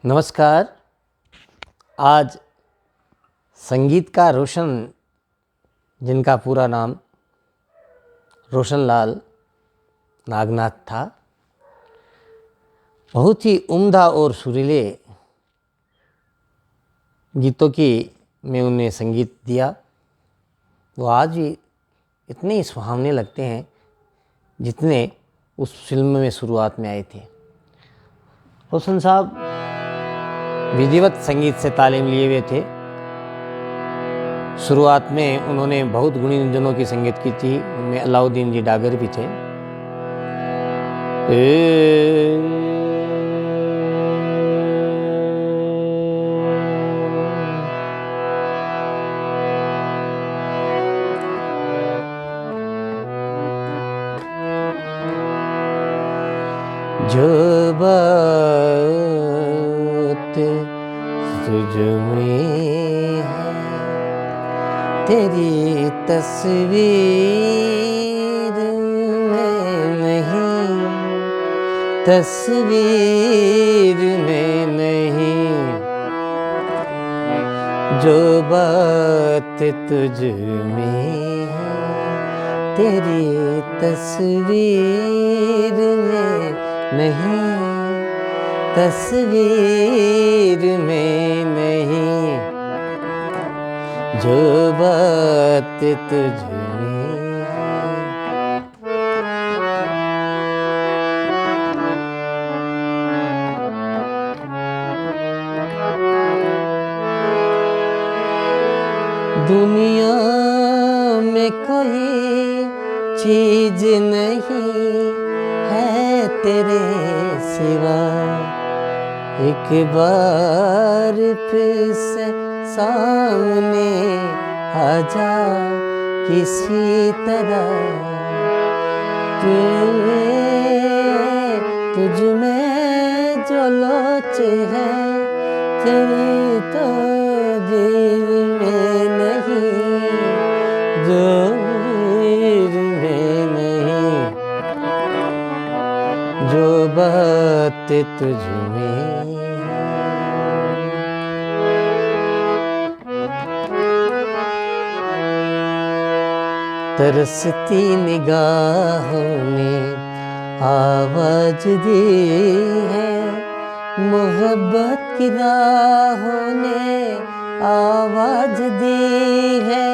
नमस्कार। आज संगीत का रोशन, जिनका पूरा नाम रोशनलाल नागनाथ था, बहुत ही उम्दा और सुरीले गीतों की में उन्हें संगीत दिया। वो आज भी इतने ही सुहावने लगते हैं जितने उस फिल्म में शुरुआत में आए थे। रोशन साहब विधिवत संगीत से तालीम लिए हुए थे। शुरुआत में उन्होंने बहुत गुणी जनों की संगीत की थी, उनमें अलाउद्दीन जी डागर भी थे। जो बात तुझ में है तेरी तस्वीर में नहीं, तस्वीर में नहीं। जो बात तुझ में है तेरी तस्वीर में नहीं, तस्वीर में नहीं। जो बात तुझ में दुनिया में कोई चीज नहीं है तेरे सिवा। एक बार फिर से सामने आजा किसी तरह। तुझ में जो लोच है तेरी तो दिल में नहीं, जो दिल में नहीं। जो बात तुझ में तरसती निगाहों ने आवाज दी है, मोहब्बत की राहों ने आवाज दी है।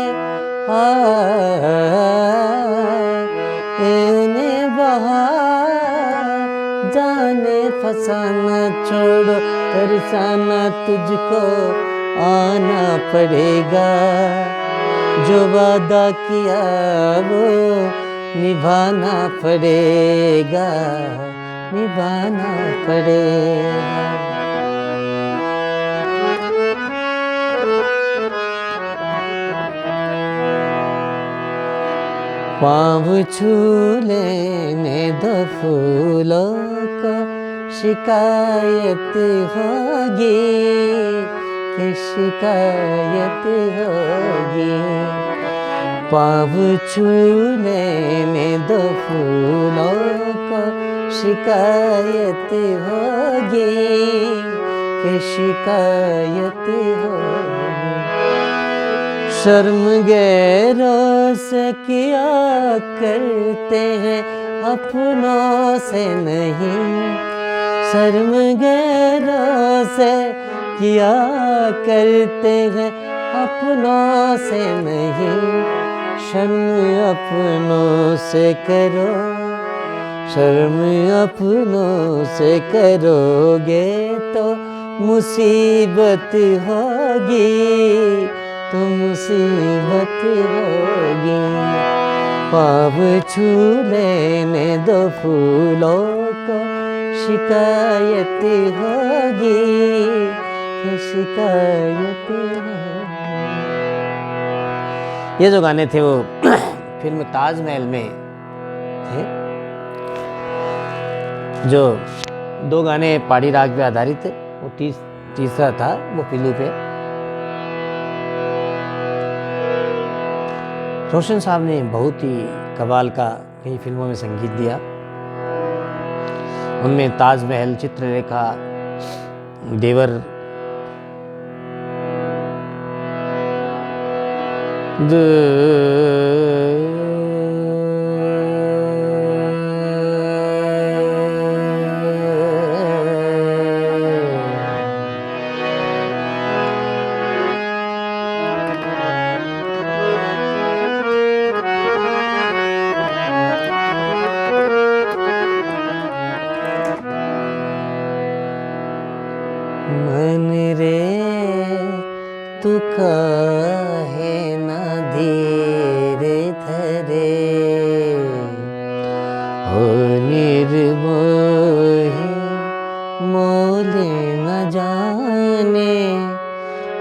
इन्हें बहा जाने फसाना छोड़ो, तरसाना तुझको आना पड़ेगा। जो वादा किया वो निभाना पड़ेगा, निभाना पड़ेगा। पाँव छू लेने दो फूलों को शिकायत होगी, कि शिकायत होगी। पाँव छू लेने दो फूलों को शिकायत होगी, कि शिकायत होगी। शर्म गैरों से किया करते हैं अपनों से नहीं, शर्म गैरों से किया करते हैं अपनों से नहीं। शर्म अपनों से करो, शर्म अपनों से करोगे तो मुसीबत होगी, तो मुसीबत होगी। पाँव छू लेने दो फूलों को शिकायत होगी, शिकायत होगी। ये जो गाने थे वो फिल्म ताजमहल में थे। जो दो गाने पहाड़ी राग पे आधारित थे, वो तीसरा था वो पिल्लू पे। रोशन साहब ने बहुत ही कमाल का कई फिल्मों में संगीत दिया। उनमें ताजमहल, चित्रलेखा, देवर मन रे तू काहे न धीर धरे, हो निर्मोही मोल न जाने,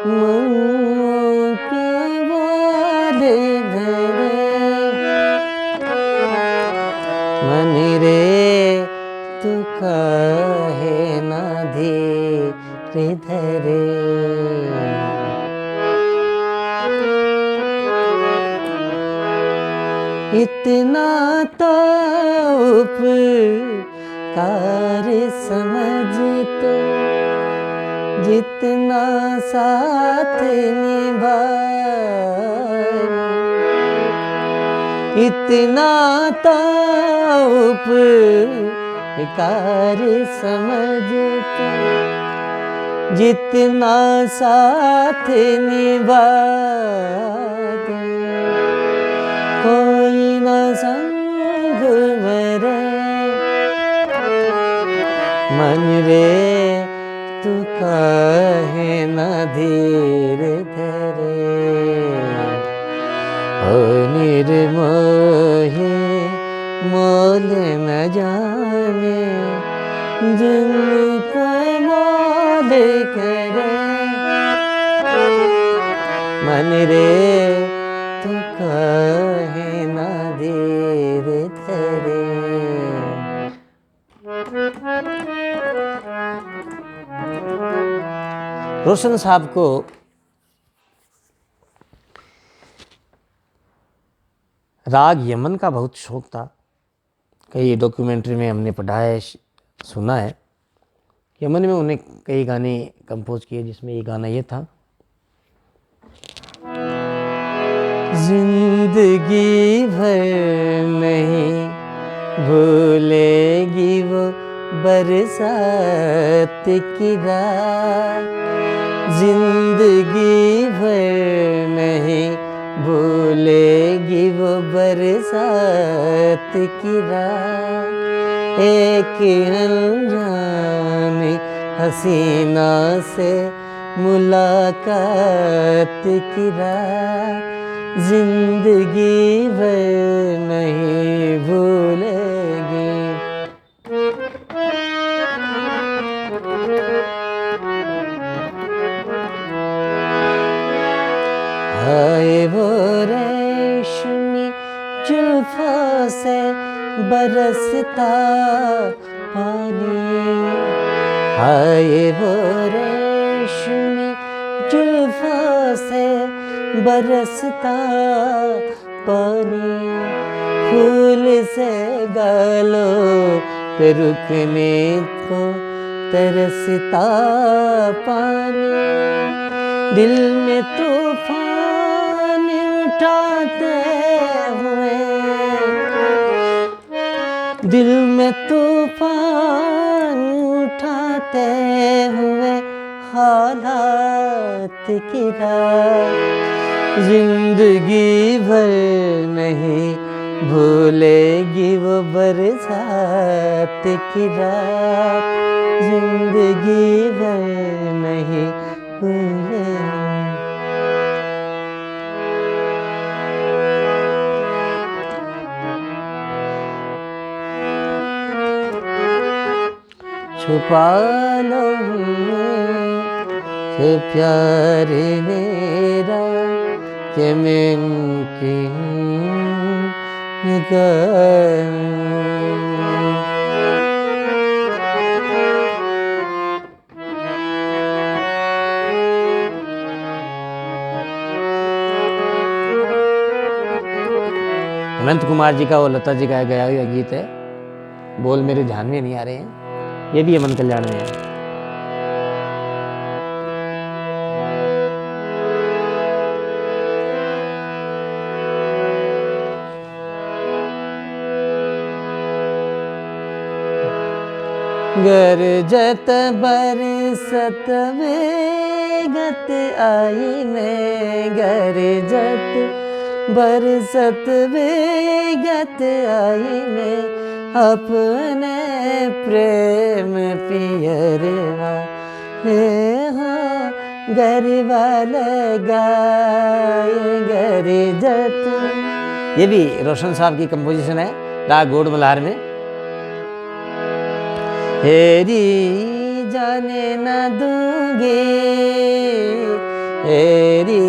मन के बाल धरे। मन रे तू काहे न धीर धरे, इतना तो उपकार समझ तो, जितना साथ निभाए। इतना तो उपकार समझ तो, जितना साथ निभा दे। कोई न संग मेरे, मन रे तू काहे न धीर धरे, हो निर्मोही मोल न जाने, जिनका मोल करे। मन रे तू काहे न धीर धरे। रोशन साहब को राग यमन का बहुत शौक था। कई डॉक्यूमेंट्री में हमने पढ़ा है, सुना है। यमन में उन्हें कई गाने कंपोज किए, जिसमें ये गाना ये था, जिंदगी भर नहीं भूलेगी वो बरसात की रात, जिंदगी भर नहीं भूलेगी वो बरसात की रात। एक अनजानी हसीना से मुलाकात की रात, जिंदगी भर नहीं भूलेगी। हाय वो रेशमी जुल्फों से बरसता पानी, हाय वो रेशमी जुल्फों से बरसता पानी, फूल से गालों पे रुकने को तरसता पानी, दिल में तूफान उठाते हुए, दिल में तूफान उठाते हुए हालात की रात, जिंदगी भर नहीं भूलेगी वो बरसात की रात, जिंदगी भर नहीं भूलेगी। छुपा लो से प्यार मेरा कि मैं उनकी निगाह, अनंत कुमार जी का और लता जी का गाया हुआ गीत है। बोल मेरे ध्यान में नहीं आ रहे हैं, ये भी अमन कल्याण में है। गरजत बरसत वेगत आई में, गरजत बरसत वेगत आई में, अपने प्रेम पियरवा हो गरबा लगाए गरजत। ये भी रोशन साहब की कंपोजिशन है राग गौड़ मल्हार में। हेरी जाने न दूंगी, हेरी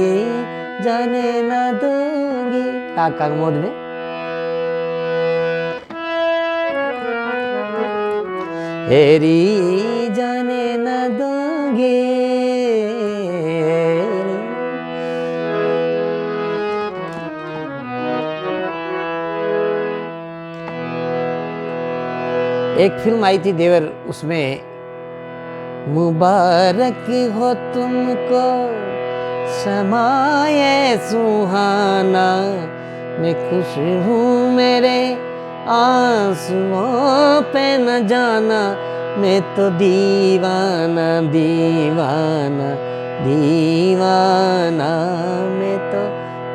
जाने न दूंगी, काग मोड में। हेरी जाने न दूंगी, एक फिल्म आई थी देवर, उसमें मुबारक हो तुमको समाए सुहाना, मैं खुश हूँ मेरे आंसुओं पे न जाना, मैं तो दीवाना दीवाना दीवाना, मैं तो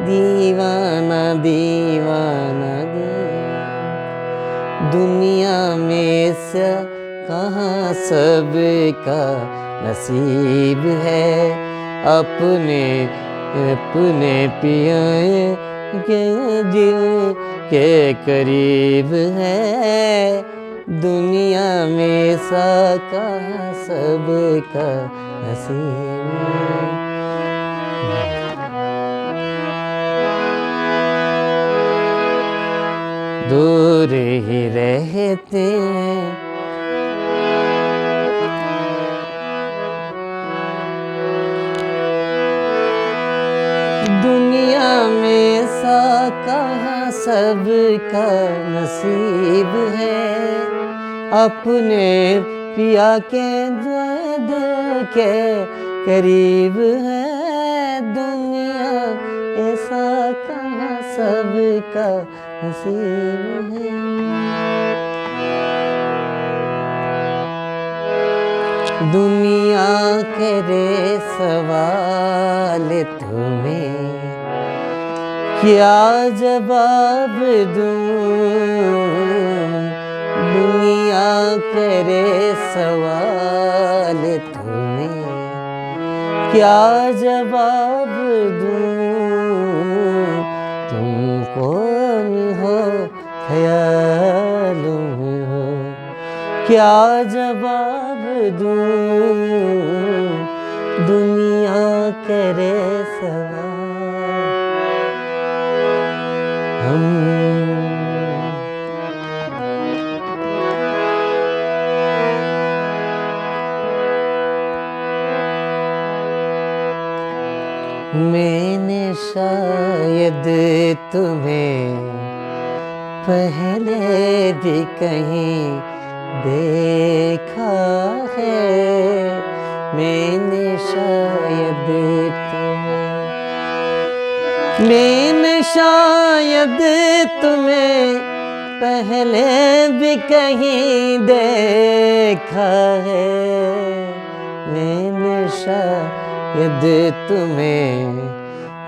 दीवाना दीवाना दुनिया में से कहाँ सबका नसीब है, अपने अपने पिया के दिल के करीब है, दुनिया में सा कहाँ सबका नसीब है। दूर ही रहते हैं दुनिया में सा कहाँ सबका नसीब है, अपने पिया के दिल के करीब है, दुनिया ऐसा कहाँ सबका नसीब है। दुनिया करे सवाल तुम्हें, क्या जवाब दूं, दुनिया करे सवाल तुम्हें, क्या जवाब दूं, तुम कौन हो ख्याल में हो, क्या जवाब दूं, दुनिया करे सवाल मैंने शायद तुम्हें पहले भी कहीं देखा है, मैंने शायद तुम्हें पहले भी कहीं देखा है, मैंने शायद तुम्हें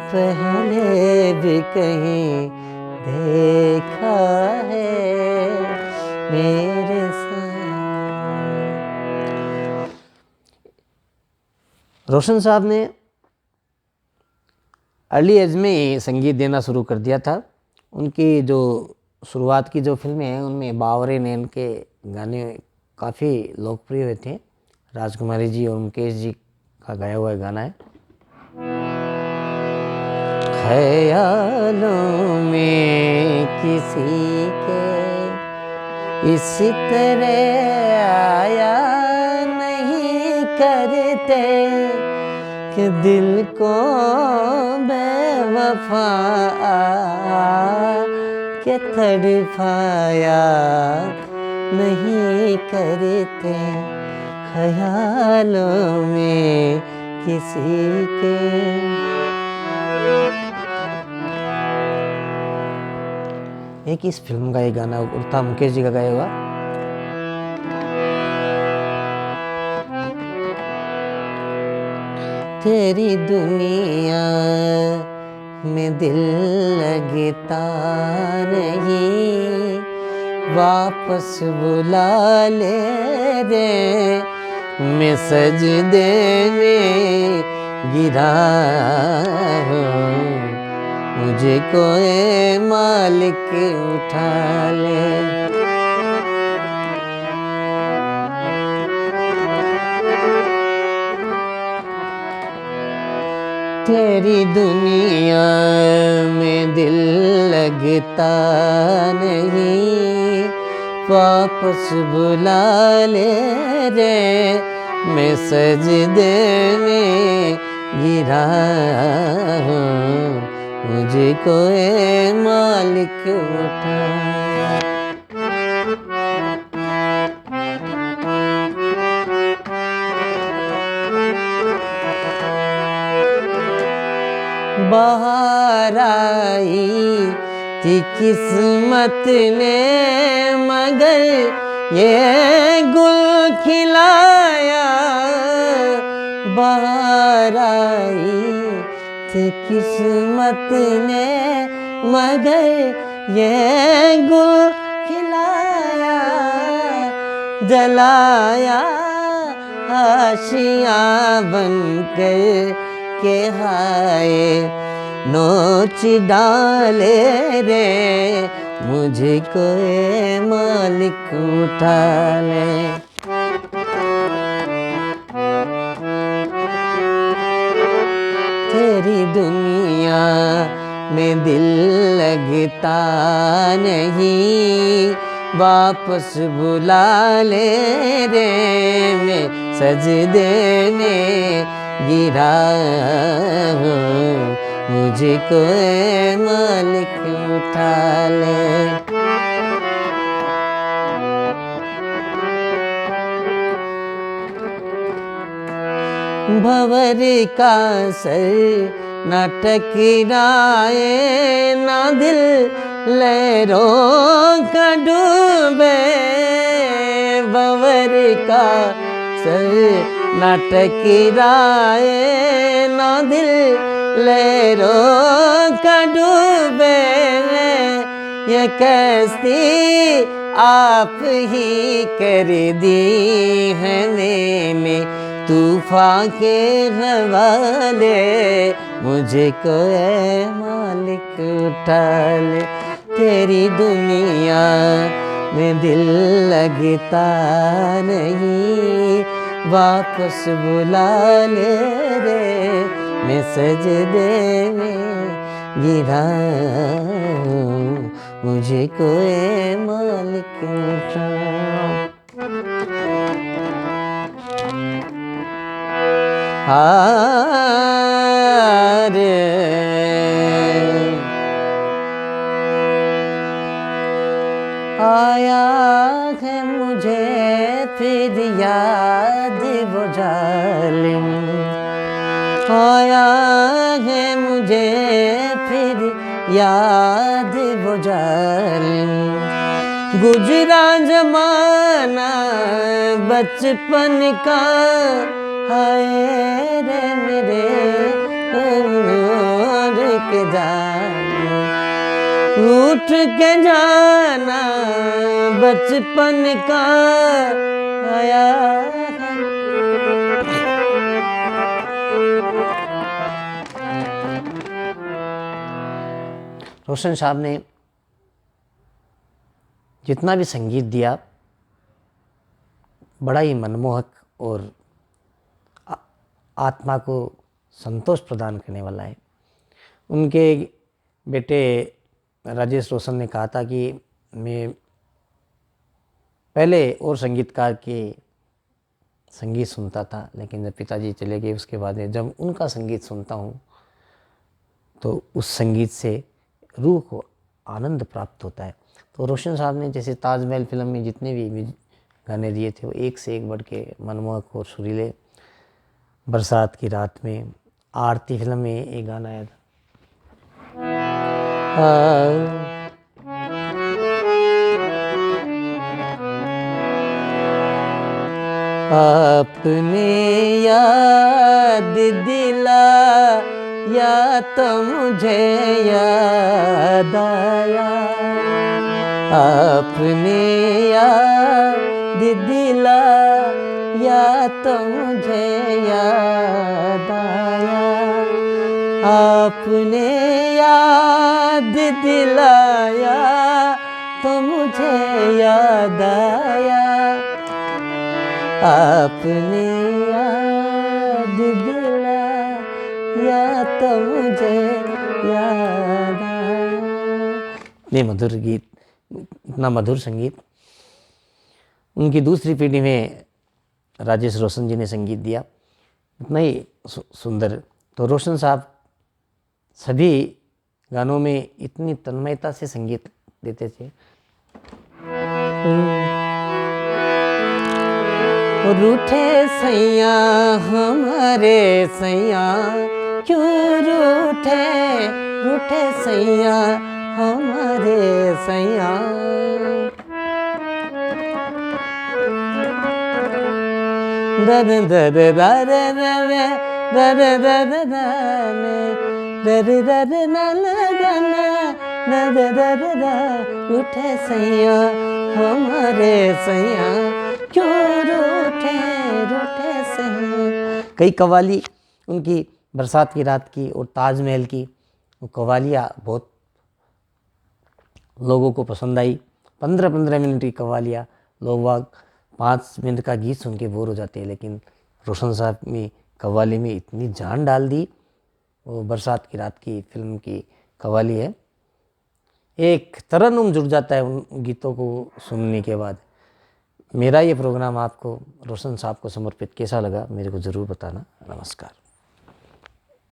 पहले भी कहीं देखा है मेरे साथ। रोशन साहब ने अर्ली एज में ही संगीत देना शुरू कर दिया था। उनकी जो शुरुआत की जो फिल्में हैं उनमें बावरे नैन के गाने काफ़ी लोकप्रिय हुए थे। राजकुमारी जी और मुकेश जी का गाया हुआ गाना है। ख्यालों में किसी के इस तरह आया नहीं करते कि दिल को बेवफा के तड़पाया नहीं करते, ख्यालों में किसी के। एक इस फिल्म का ये गाना था मुकेश जी का गाया हुआ। तेरी दुनिया में दिल लगता नहीं, वापस बुला ले रे, मैं सजदे में गिरा हूँ, मुझे कोई मालिक उठा ले। तेरी दुनिया में दिल लगता नहीं, वापस बुला ले रे, मैं सजदे में गिरा हूँ, मुझे कोई मालिक उठा। बाहर आई थी किस्मत ने, मगर ये गुल खिलाया। बाहर आई थी किस्मत ने, मगर ये गुल खिलाया। जलाया आशियाँ बनकर के हाय, नोच डाले रे, मुझे कोई मालिक उठा ले। तेरी दुनिया में दिल लगता नहीं, वापस बुला ले रे, मैं सजदे में गिरा हूँ, मुझे कोई मालिक उठा ले। भंवर का सर न टकराए, ना दिल लहरों का डूबे। भंवर का सर न टकराए, ना दिल लहरों का डूबे। ये कश्ती आप ही कर दी है मैंने, तूफान के हवाले, मुझे कोई मालिक उठा ले। तेरी दुनिया में दिल लगता नहीं, वापस बुला ले रे, मैं सजदे में गिरा हूँ, मुझे कोई मालिक उठा। आया है मुझे फिर याद वो जालिम, आया है मुझे फिर याद वो जालिम। गुजरा जमाना बचपन का, हाय रे मेरे और के जाना, रूठ के जाना बचपन का आया। रोशन साहब ने जितना भी संगीत दिया, बड़ा ही मनमोहक और आत्मा को संतोष प्रदान करने वाला है। उनके बेटे राजेश रोशन ने कहा था कि मैं पहले और संगीतकार के संगीत सुनता था, लेकिन जब पिताजी चले गए उसके बाद जब उनका संगीत सुनता हूँ तो उस संगीत से रूह को आनंद प्राप्त होता है। तो रोशन साहब ने जैसे ताजमहल फिल्म में जितने भी गाने दिए थे वो एक से एक बढ़ के मनमोहक और सुरीले। बरसात की रात में, आरती फिल्म में एक गाना आया था, आपने याद दिला या तो मुझे याद आया, आपने याद दिला या तो मुझे याद आया, आपने याद दिलाया तो मुझे याद आया, आपने याद दिलाया तो मुझे याद आया। ये मधुर गीत, इतना मधुर संगीत उनकी दूसरी पीढ़ी में राजेश रोशन जी ने संगीत दिया, इतना ही सुंदर। तो रोशन साहब सभी गानों में इतनी तन्मयता से संगीत देते थे। रूठे सैया हमारे सैया क्यों रूठे, रूठे सैया हमारे सैया, दर दर दर दर दर दर रूठे सैया हमारे सैया क्यों रूठे, रूठे सैया। कई कव्वाली उनकी बरसात की रात की और ताजमहल की वो कव्वालियाँ बहुत लोगों को पसंद आई। 15-15 मिनट की कव्वालियाँ, लोग वाग 5 मिनट का गीत सुन के बोर हो जाते हैं, लेकिन रोशन साहब ने कव्वाली में इतनी जान डाल दी। वो बरसात की रात की फिल्म की कव्वाली है, एक तरन्नुम जुड़ जाता है उन गीतों को सुनने के बाद। मेरा ये प्रोग्राम आपको रोशन साहब को समर्पित कैसा लगा मेरे को ज़रूर बताना। नमस्कार।